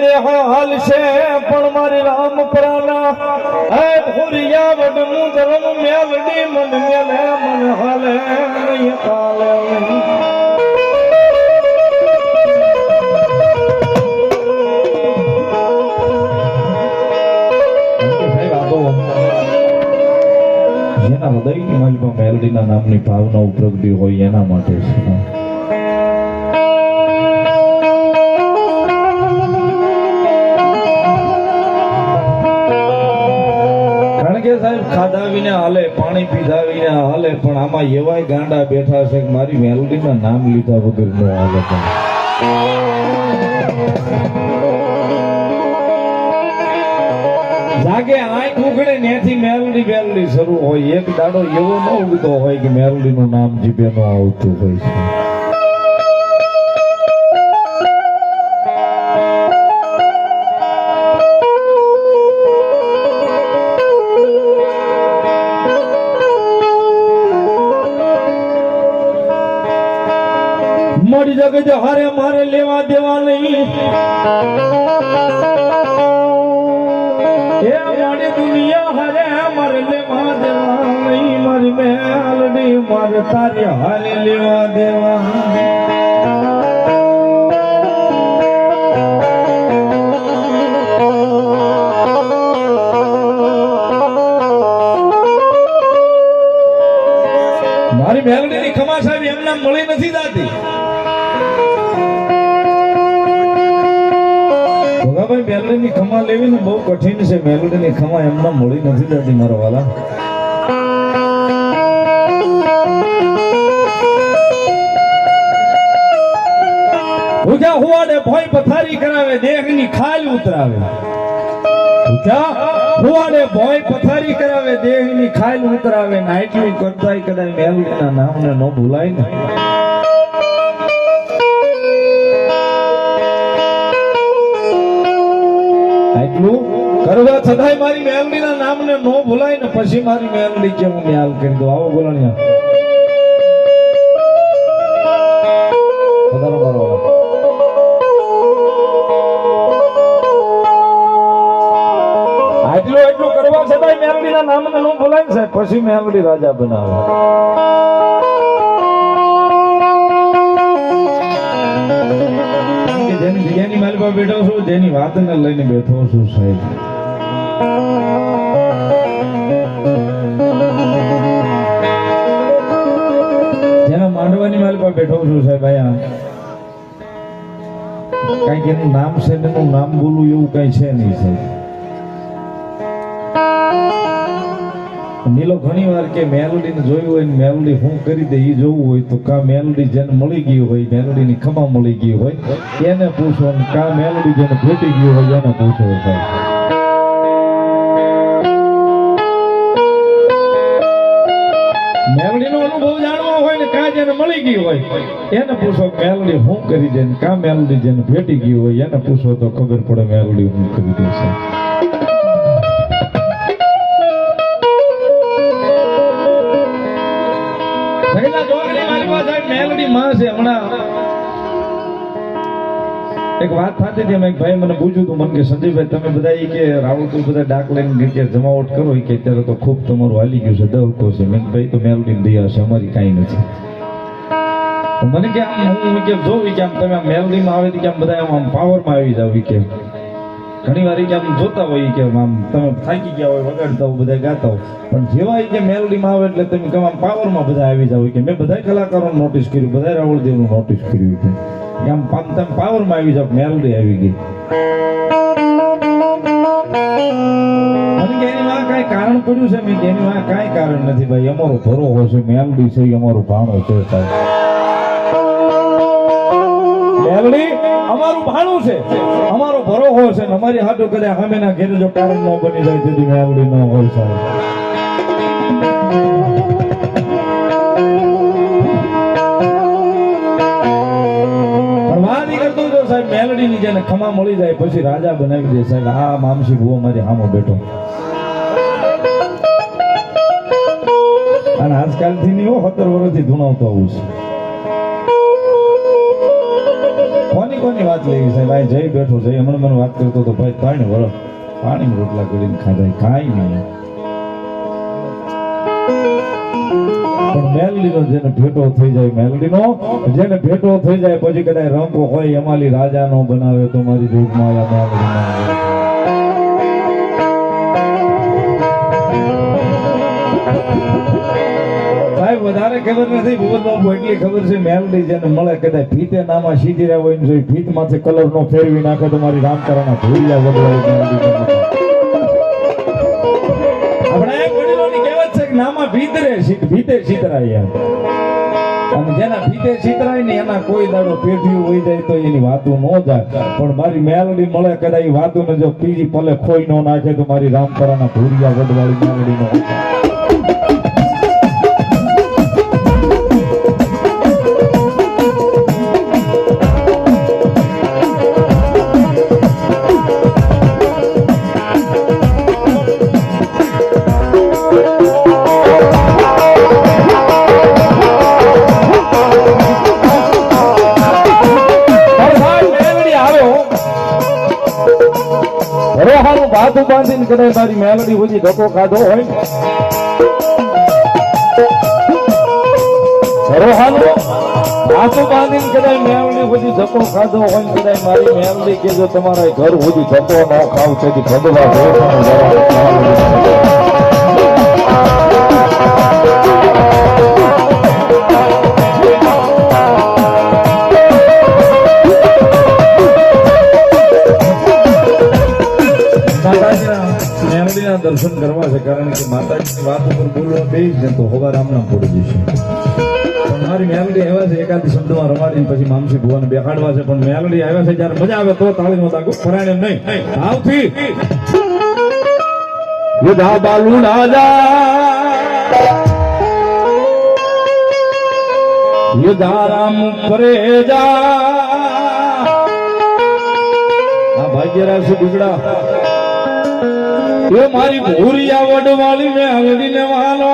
દેહ હાલશે પણ મારી રામ પ્રાણા હે ભૂરિયા વડનું ધર્મ મેલડી મન મેલે મન હાલે નહીં કાલે જેના હૃદયની માલિકા મેલડીના નામની ભાવના પ્રગટી હોય એના માટે છે. સાહેબ ખાધા વિના હાલે પાણી પીધા વિના હાલે પણ આમાં એવાય ગાંડા બેઠા છે કે મારી મેલડીના નામ લીધા વગર નો હાલે. જાગે આંખ ઉઘડે ત્યાંથી મેલડી મેલડી શરૂ હોય. એક દાડો એવો ન ઉગતો હોય કે મેલડી નું નામ જીભે ન આવતું હોય છે. મળી જગત હારે મારે લેવા દેવા નહીં. એ મારી દુનિયા હારે મારે લેવા દેવા નહીં. મારી મેલડી મારે તારી હારે લેવા દેવા. મારી મેલડી ની ખમા સાહેબ એમના મળી નથી જાતી. ભાઈ મેલડી ની ખમા લેવી ને બહુ કઠિન છે. મેલડી ની ખમા એમના મળી નથી જતી મારા વાલા. ઉજા હુવાડે ભોય પથારી કરાવે દેહ ની ખાલ ઉતરાવે. ઉજા હુવાડે ભોય પથારી કરાવે દેહ ની ખાલ ઉતરાવે. નાઈટલી કરતાય કદાય મેલડી ના નામને ન ભૂલાય ને. એટલું કરવા છતાંય મારી મેલડી ના નામને નો ભૂલાય ને પછી મારી મેલડી કે હું ન્યાલ કરી દઉં. આવો બોલણિયા એટલું કરવા છતાંય મેલડી ના નામને નો ભૂલાય ને સાહેબ પછી મેલડી રાજા બનાવે. જેની મારી પાસે બેઠો છું જેની વાતને લઈને બેઠો છું સાહેબ. જેના માંડવાની મારી પાસે બેઠો છું સાહેબ. અહીંયા કઈક એનું નામ છે એનું નામ બોલું એવું કઈ છે નહીં સાહેબ. નીલો ઘણી વાર કે મેલડી ને જોયું હોય ને મેલડી શું કરી દે એ જોવું હોય તો કા મેલડી જેને મળી ગઈ હોય મેલડી ની ખમા મળી ગઈ હોય એને પૂછો ને કા મેલડી જેને ભેટી ગયું હોય એને પૂછો સાહેબ. મેલડી નો અનુભવ જાણવો હોય ને કા જેને મળી ગઈ હોય એને પૂછો મેલડી શું કરી દે ને કા મેલડી જેને ભેટી ગયું હોય એને પૂછો તો ખબર પડે મેલડી શું કરી દે છે. મેલડી માં છે. હમણાં એક વાત થતી હતી એક ભાઈ મને પૂછ્યું હતું મને કે સંજયભાઈ તમે બધા કે રાવળપુર બધા ડાક લઈને કે જમાવટ કરો કે અત્યારે તો ખૂબ તમારું હાલી ગયું છે દવકો છે. મેં ભાઈ તો મેલડી દયા છે અમારી કાંઈ નથી. મને કે હું કે જોવી કે આમ તમે આમ મેલડી માં આવે કે આમ બધા આમ પાવર માં આવી જાવ કે ઘણી વાર કે આમ જોતા હોય કે આમ તમે થાકી ગયા હોય વગાડતા હોય બધા ગાતા હોય પણ જેવા કે મેલડી માં આવે એટલે તમે કેમ આમ પાવર માં બધા આવી જાવ કે મેં બધા કલાકારો નોટિસ કર્યું બધા રાવળદેવ નું નોટિસ કર્યું કે આમ તમે પાવર માં આવી જાવ મેલડી આવી ગઈ. એની માં કઈ કારણ પડ્યું છે મેં એની માં કઈ કારણ નથી ભાઈ. અમારો ભરોહો છે મેલડી છે અમારો ભાણો છે સાહેબ. મેલડી અમારું ભાણું છે અમારો ભરોહો છે ને અમારી હાથો કરે સામેના ઘેરે જો કારણ ન બની જાય તેથી મેલડી ન હોય સાહેબ. મેલડી ની જેને ખમા મળી જાય પછી રાજા બનાવી દે સાહેબ. આ મામસી ભૂવો મારી સામે બેઠો અને આજકાલથી નહીં 17 વર્ષથી ધૂણાવતો આવું છે. કોની કોની વાત લેવી સાહેબ આ જઈ બેઠો જઈ હમણાં મને વાત કરતો તો ભાઈ પાણી વળો પાણી રોટલા કરીને ખાધા કાંઈ નહીં પણ મેલડીનો જેને ભેટો થઈ જાય મેલડીનો જેને ભેટો થઈ જાય પછી કદાચ રંકો હોય એમાલી રાજા નો બનાવે તો મારી જોગમાં સાહેબ વધારે ખબર નથી ભૂપત બાપુ એટલી ખબર છે મેલડી જેને મળે કદાચ ફીતે નામાં સીધી રહ્યા હોય ને ફીત માંથી કલર નો ફેરવી નાખે તો મારી રામકરાના ભૂલિયા વડવાય નામાં ભીતરે ભીતે ચિતરાય અને જેના ભીતે ચિતરાય ને એના કોઈ દાડો પેઢીઓ હોય જાય તો એની વાતો ન જાય પણ મારી મેલડી મળે કદાચ એ વાતો ને જો પીજી પલે ખોઈ ન નાખે તો મારી રામકરાના ભૂરિયા વડવાળી મેલડી નો બાધુ બાંધીને કદાચ મારી મેલડી સુધી ધક્કો ખાધો હોય બાધુ બાંધીને કદાચ મેલડી સુધી ધક્કો ખાધો હોય કદાચ મારી મેલડી કે જો તમારા ઘર સુધી ધક્કો ન ખાવ છે ભગવા દર્શન કરવા છે કારણ કે માતાજીની વાત ઉપર બોલવા બેસ ને તો હવા રામ નામ પડી જશે પણ મારી મેલડી આવ્યા છે એકાદી શબ્દમાં રમાડીને પછી મામસી ભુવાને બેહાડવા છે પણ મેલડી આવ્યા છે જયારે મજા આવે તો તાળીનો તાકો પરાણે નહીં આવથી યુધા બાલુ રાજા યુધા રામ પરેજા આ ભાગ્યરાજ બિગડા એ મારી ભૂરિયા વડવાળી મેલડી ને વાલો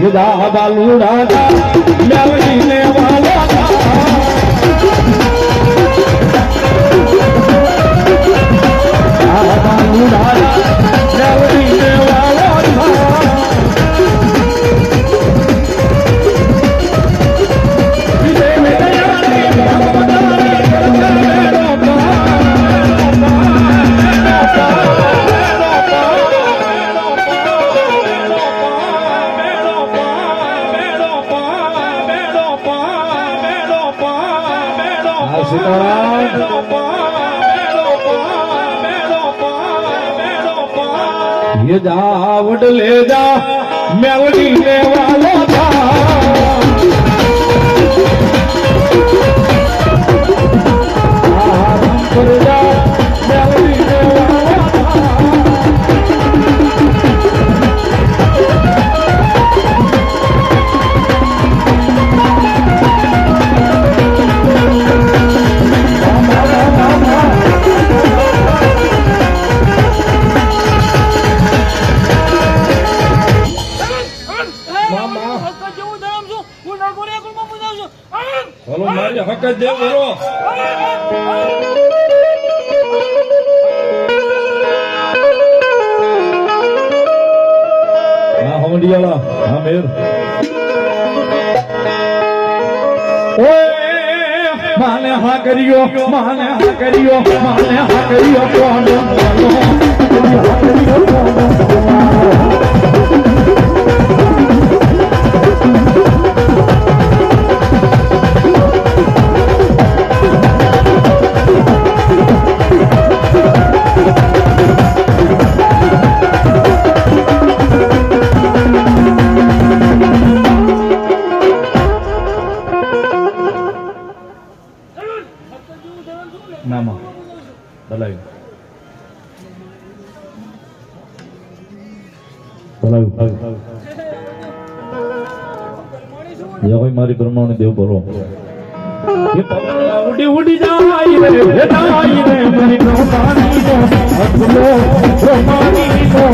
યુધા બાલુ રાજા મેલડી ને વાલો બાલુ રાજા મેલડી ને વાલો ये जावड़ ले जा मेलडी ने वाला था पर जा मेलडी ने वाला चलो मारी हक दे बोलो हाँ हमडियाला हाँ मेर माने हाँ करियो माने हाँ करियो माने हाँ करियो कौन નામા ભલાયું જય હોય મારી બ્રહ્માણી દેવ બોલો ઉડી ઉડી જાય રે ભેટાઈ રે મારી બ્રહ્માણી નો અસલો બ્રહ્માણી નો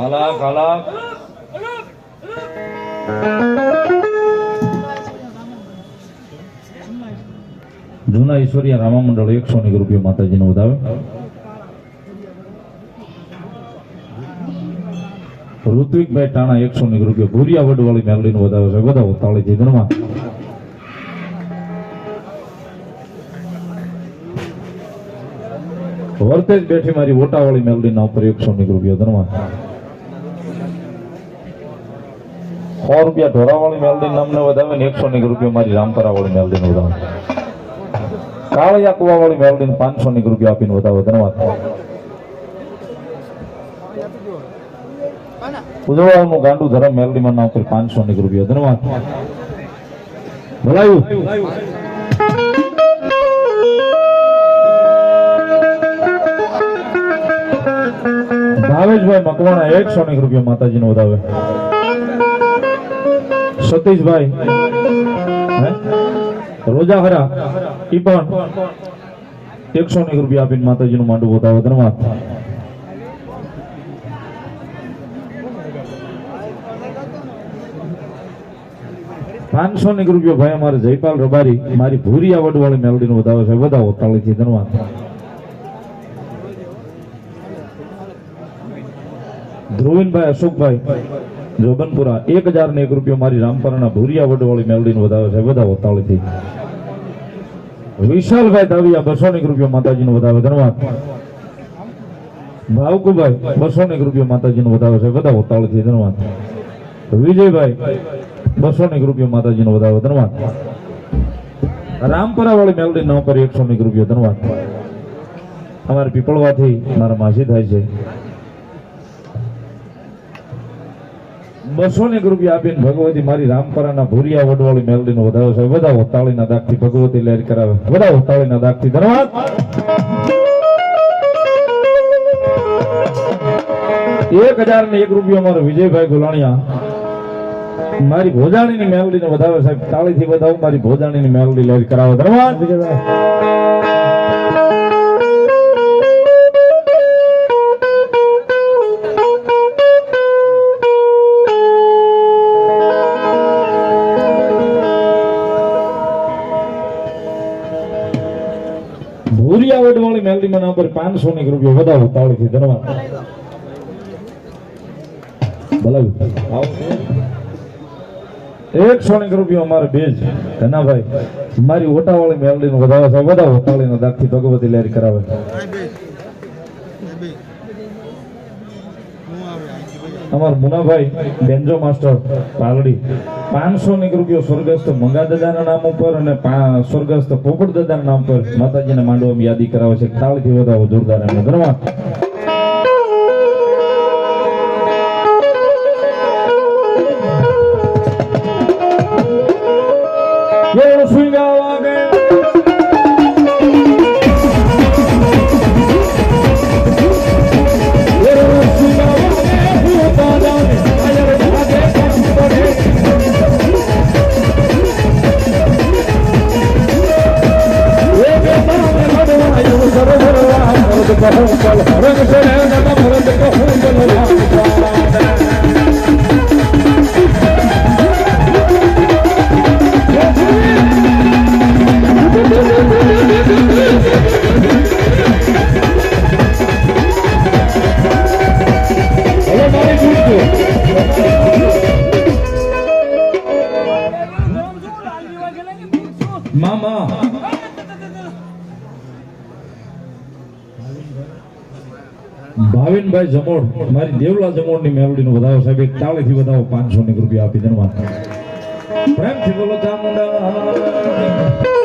આલાક આલાક જૂના ઈશ્વરીય રામા મંડળ 100 રૂપિયા માતાજીને વધાવે. ઋત્વિકભાઈ ટાણા 100 રૂપિયા ભૂરિયા વડવાળી મેલડીને વધાવે છે. વધાવો તાળીથી ધનવા. વર્તેજ બેઠી મારી ઓટાવાળી મેલડીના ઉપર 100 રૂપિયા ધનવા. 100 રૂપિયા ઢોરાવાળી મેલડી નામને વધાવે ને 100 રૂપિયા મારી રામપરાવાળી મેલડીને વધાવે. કાળિયા કુવાવાળી મેલડીને 500 રૂપિયા આપીને વધાવે. ધન્યવાદ. ઉજવાળનું ગાંડું ધરમ મેલડીમાં ના ઉપર 500 રૂપિયા. ધન્યવાદ. બોલાયું ભાવેશભાઈ મકવાણા 100 રૂપિયા માતાજીને વધાવે. સતીશભાઈ રોજાહરા ઈ પણ 100 રૂપિયા આપીને માતાજીનું માંડવું વધાવે. ધન્યવાદ. ₹500 રૂપિયા ભાઈ અમારે જયપાલ રબારી મારી ભૂરિયા વડવાળી મેલડીનું વધાવે છે. વધાવો તાળીથી. ધન્યવાદ. ધ્રુવીનભાઈ અશોકભાઈ જોબનપુરા 1001 રૂપિયા મારી રામપરાના ભૂરિયા વડવાળી મેલડીનું વધાવે છે. વધાવો તાળીથી. વિશાલભાઈ દાવિયા 200 રૂપિયા માતાજીનું વધાવે. ધન્યવાદ. ભાવકુભાઈ 200 રૂપિયા માતાજીનું વધાવે છે. વધાવો તાળીથી. ધન્યવાદ. વિજયભાઈ 200 રૂપિયા માતાજીનું વધાવે. ધન્યવાદ. રામપરા વાળી મેલડી ન કરી 100 રૂપિયા. ધન્યવાદ. અમારે પીપળવાથી મારા માસી થાય છે. 200 રૂપિયા આપીને ભગવતી મારી રામપરાના ભૂરિયા વડવાળી મેલડીનો વધાવે છે. વધાવો તાળીના દાગથી ભગવતી લહેર કરાવે. વધાવો તાળીના દાગથી. ધન્યવાદ. ₹1001 મારો વિજયભાઈ ગોલાણીયા મારી ભોજાણીની મેલડીને વધાવે સાહેબ. તાળીથી વધાવો મારી ભોજાણીની મેલડી લહેર કરાવે. ધન્યવાદ. ભૂરિયા વડવાળી મેલડીમાં નંબર 500 રૂપિયા. વધાવો તાળીથી. ધન્યવાદ. બોલાવ્યું 100 રૂપિયા અમારે બેજ ધનાભાઈ મારી ઓટાવાળી મેલડીનું વધાવે છે. વધાવો તાળીના દાગથી ભગવતી લહેર કરાવે. અમાર મુનાભાઈ બેન્જો માસ્ટર પાલડી 500 રૂપિયા સ્વર્ગસ્થ મંગા દાદાના નામ ઉપર અને સ્વર્ગસ્થ પોપટ દાદાના નામ પર માતાજીના માંડવામાં યાદી કરાવે છે. તાળીથી વધાવો જોરદાર એમને. ધન્યવાદ. મામા ભાવિનભાઈ જમોડ મારી દેવલા જમોડની મેલડીનો વધાવો સાહેબ. એક તાળીથી વધાવો 500 રૂપિયા આપી. ધન્યવાદ. પ્રેમથી બોલો ચામુંડા.